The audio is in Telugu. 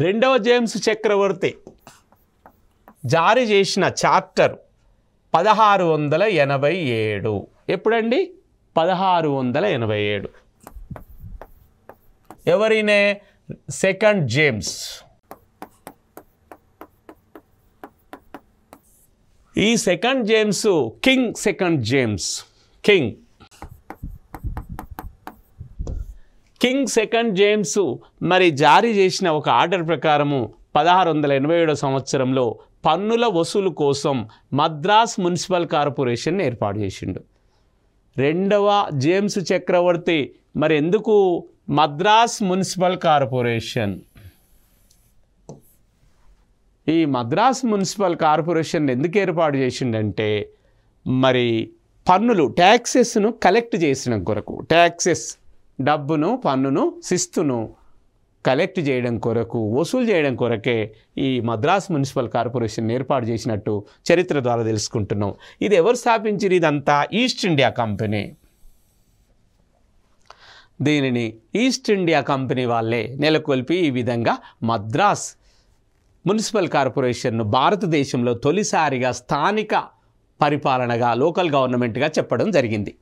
రెండవ జేమ్స్ చక్రవర్తి జారీ చేసిన చార్టర్ 1687. ఎప్పుడండి? 1687. ఎవరినే? Second James. ఈ second James second James second James మరి జారీ చేసిన ఒక ఆర్డర్ ప్రకారము 1687 సంవత్సరంలో పన్నుల వసూలు కోసం మద్రాస్ మున్సిపల్ కార్పొరేషన్ ఏర్పాటు చేసిండు. రెండవ జేమ్స్ చక్రవర్తి మరి ఎందుకు మద్రాస్ మున్సిపల్ కార్పొరేషన్? ఈ మద్రాస్ మున్సిపల్ కార్పొరేషన్ ఎందుకు ఏర్పాటు చేసిండంటే మరి పన్నులు ట్యాక్సెస్ను కలెక్ట్ చేసిన కొరకు, ట్యాక్సెస్ డబ్బును పన్నును శిస్తును కలెక్ట్ చేయడం కొరకు, వసూలు చేయడం కొరకే ఈ మద్రాస్ మున్సిపల్ కార్పొరేషన్ ఏర్పాటు చేసినట్టు చరిత్ర ద్వారా తెలుసుకుంటున్నాం. ఇది ఎవరు స్థాపించారు? ఇదంతా ఈస్ట్ ఇండియా కంపెనీ. దీనిని ఈస్ట్ ఇండియా కంపెనీ వాళ్ళే నెలకొల్పి ఈ విధంగా మద్రాస్ మున్సిపల్ కార్పొరేషన్ను భారతదేశంలో తొలిసారిగా స్థానిక పరిపాలనగా, లోకల్ గవర్నమెంట్గా చెప్పడం జరిగింది.